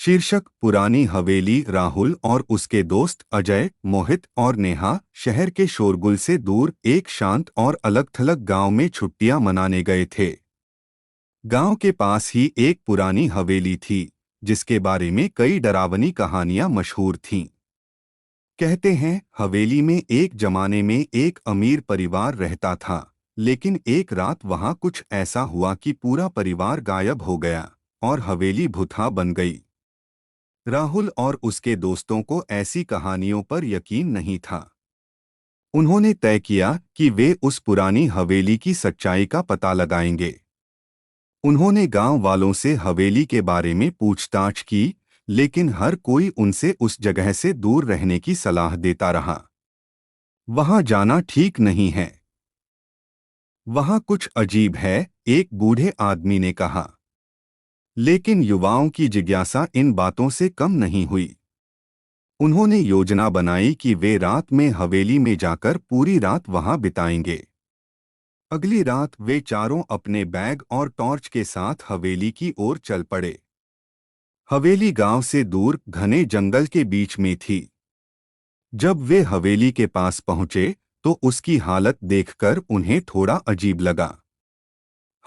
शीर्षक पुरानी हवेली। राहुल और उसके दोस्त अजय, मोहित और नेहा शहर के शोरगुल से दूर एक शांत और अलग-थलग गांव में छुट्टियां मनाने गए थे। गांव के पास ही एक पुरानी हवेली थी, जिसके बारे में कई डरावनी कहानियां मशहूर थीं। कहते हैं, हवेली में एक जमाने में एक अमीर परिवार रहता था, लेकिन एक रात वहां कुछ ऐसा हुआ कि पूरा परिवार गायब हो गया और हवेली भुतहा बन गई। राहुल और उसके दोस्तों को ऐसी कहानियों पर यकीन नहीं था। उन्होंने तय किया कि वे उस पुरानी हवेली की सच्चाई का पता लगाएंगे। उन्होंने गांव वालों से हवेली के बारे में पूछताछ की, लेकिन हर कोई उनसे उस जगह से दूर रहने की सलाह देता रहा। वहां जाना ठीक नहीं है, वहां कुछ अजीब है, एक बूढ़े आदमी ने कहा। लेकिन युवाओं की जिज्ञासा इन बातों से कम नहीं हुई। उन्होंने योजना बनाई कि वे रात में हवेली में जाकर पूरी रात वहां बिताएंगे। अगली रात वे चारों अपने बैग और टॉर्च के साथ हवेली की ओर चल पड़े। हवेली गांव से दूर घने जंगल के बीच में थी। जब वे हवेली के पास पहुंचे, तो उसकी हालत देखकर उन्हें थोड़ा अजीब लगा।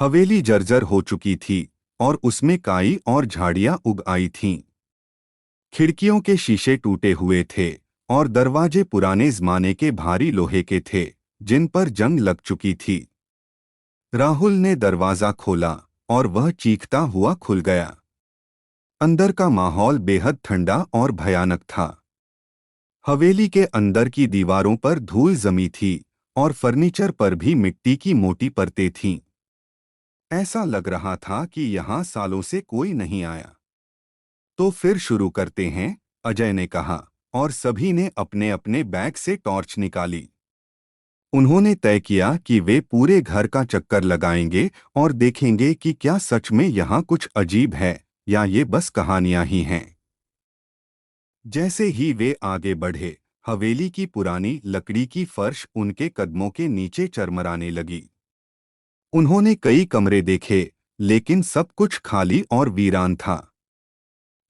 हवेली जर्जर हो चुकी थी और उसमें काई और झाड़ियां उग आई थीं। खिड़कियों के शीशे टूटे हुए थे और दरवाजे पुराने ज़माने के भारी लोहे के थे, जिन पर जंग लग चुकी थी। राहुल ने दरवाज़ा खोला और वह चीखता हुआ खुल गया। अंदर का माहौल बेहद ठंडा और भयानक था। हवेली के अंदर की दीवारों पर धूल जमी थी और फर्नीचर पर भी मिट्टी की मोटी परतें थीं। ऐसा लग रहा था कि यहाँ सालों से कोई नहीं आया। तो फिर शुरू करते हैं, अजय ने कहा, और सभी ने अपने अपने बैग से टॉर्च निकाली। उन्होंने तय किया कि वे पूरे घर का चक्कर लगाएंगे और देखेंगे कि क्या सच में यहाँ कुछ अजीब है या ये बस कहानियां ही हैं। जैसे ही वे आगे बढ़े, हवेली की पुरानी लकड़ी की फर्श उनके कदमों के नीचे चरमराने लगी। उन्होंने कई कमरे देखे, लेकिन सब कुछ खाली और वीरान था।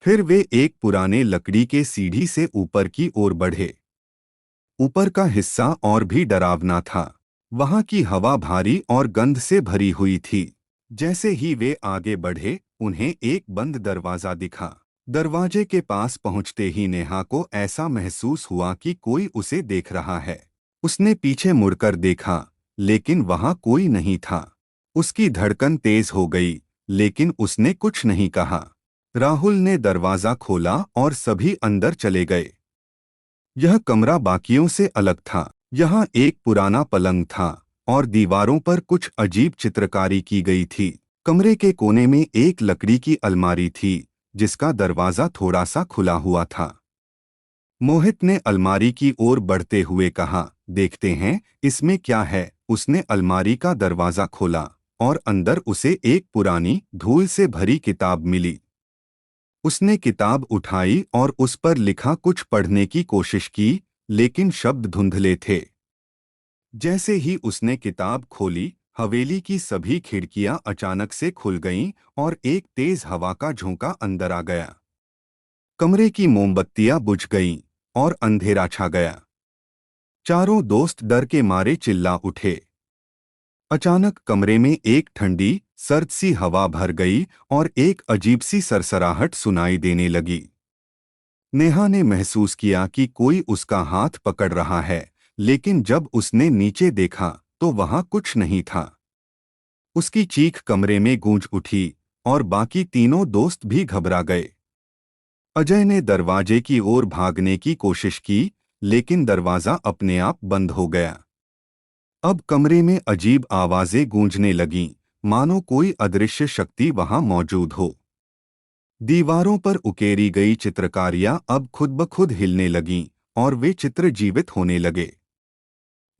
फिर वे एक पुराने लकड़ी के सीढ़ी से ऊपर की ओर बढ़े। ऊपर का हिस्सा और भी डरावना था। वहां की हवा भारी और गंध से भरी हुई थी। जैसे ही वे आगे बढ़े, उन्हें एक बंद दरवाजा दिखा। दरवाजे के पास पहुंचते ही नेहा को ऐसा महसूस हुआ कि कोई उसे देख रहा है। उसने पीछे मुड़कर देखा, लेकिन वहां कोई नहीं था। उसकी धड़कन तेज हो गई, लेकिन उसने कुछ नहीं कहा। राहुल ने दरवाजा खोला और सभी अंदर चले गए। यह कमरा बाकियों से अलग था। यहाँ एक पुराना पलंग था और दीवारों पर कुछ अजीब चित्रकारी की गई थी। कमरे के कोने में एक लकड़ी की अलमारी थी, जिसका दरवाजा थोड़ा सा खुला हुआ था। मोहित ने अलमारी की ओर बढ़ते हुए कहा, देखते हैं इसमें क्या है। उसने अलमारी का दरवाजा खोला और अंदर उसे एक पुरानी, धूल से भरी किताब मिली। उसने किताब उठाई और उस पर लिखा कुछ पढ़ने की कोशिश की, लेकिन शब्द धुंधले थे। जैसे ही उसने किताब खोली, हवेली की सभी खिड़कियां अचानक से खुल गईं और एक तेज हवा का झोंका अंदर आ गया। कमरे की मोमबत्तियां बुझ गईं और अंधेरा छा गया। चारों दोस्त डर के मारे चिल्ला उठे। अचानक कमरे में एक ठंडी, सर्द सी हवा भर गई और एक अजीब सी सरसराहट सुनाई देने लगी। नेहा ने महसूस किया कि कोई उसका हाथ पकड़ रहा है, लेकिन जब उसने नीचे देखा तो वहां कुछ नहीं था। उसकी चीख कमरे में गूंज उठी और बाकी तीनों दोस्त भी घबरा गए। अजय ने दरवाजे की ओर भागने की कोशिश की, लेकिन दरवाजा अपने आप बंद हो गया। अब कमरे में अजीब आवाजें गूंजने लगीं, मानो कोई अदृश्य शक्ति वहां मौजूद हो। दीवारों पर उकेरी गई चित्रकारियां अब खुद ब खुद हिलने लगीं और वे चित्र जीवित होने लगे।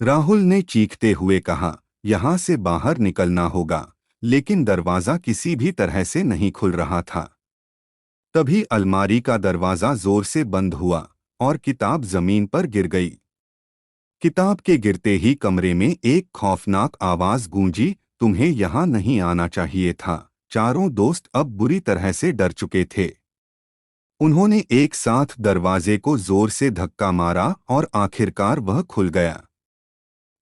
राहुल ने चीखते हुए कहा, यहाँ से बाहर निकलना होगा, लेकिन दरवाजा किसी भी तरह से नहीं खुल रहा था। तभी अलमारी का दरवाजा जोर से बंद हुआ और किताब जमीन पर गिर गई। किताब के गिरते ही कमरे में एक खौफनाक आवाज गूंजी, तुम्हें यहाँ नहीं आना चाहिए था। चारों दोस्त अब बुरी तरह से डर चुके थे। उन्होंने एक साथ दरवाजे को जोर से धक्का मारा और आखिरकार वह खुल गया।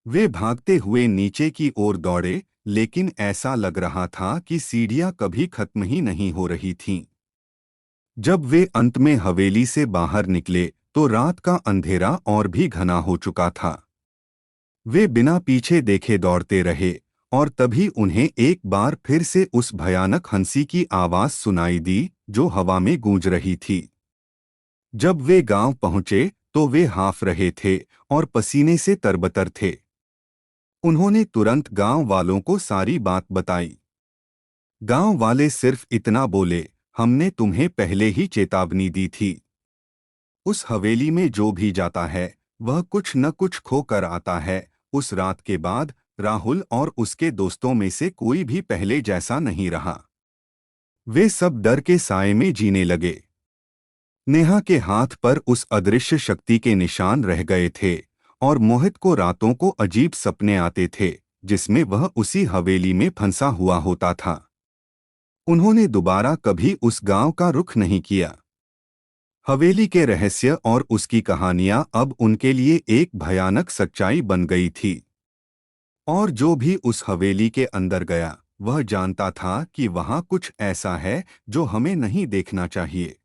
वे भागते हुए नीचे की ओर दौड़े, लेकिन ऐसा लग रहा था कि सीढ़ियां कभी खत्म ही नहीं हो रही थीं। जब वे अंत में हवेली से बाहर निकले तो रात का अंधेरा और भी घना हो चुका था। वे बिना पीछे देखे दौड़ते रहे और तभी उन्हें एक बार फिर से उस भयानक हंसी की आवाज सुनाई दी जो हवा में गूंज रही थी। जब वे गांव पहुंचे तो वे हाफ रहे थे और पसीने से तरबतर थे। उन्होंने तुरंत गांव वालों को सारी बात बताई। गांव वाले सिर्फ इतना बोले, हमने तुम्हें पहले ही चेतावनी दी थी। उस हवेली में जो भी जाता है वह कुछ न कुछ खो कर आता है। उस रात के बाद राहुल और उसके दोस्तों में से कोई भी पहले जैसा नहीं रहा। वे सब डर के साए में जीने लगे। नेहा के हाथ पर उस अदृश्य शक्ति के निशान रह गए थे और मोहित को रातों को अजीब सपने आते थे जिसमें वह उसी हवेली में फंसा हुआ होता था। उन्होंने दोबारा कभी उस गांव का रुख नहीं किया। हवेली के रहस्य और उसकी कहानियां अब उनके लिए एक भयानक सच्चाई बन गई थी। और जो भी उस हवेली के अंदर गया वह जानता था कि वहां कुछ ऐसा है जो हमें नहीं देखना चाहिए।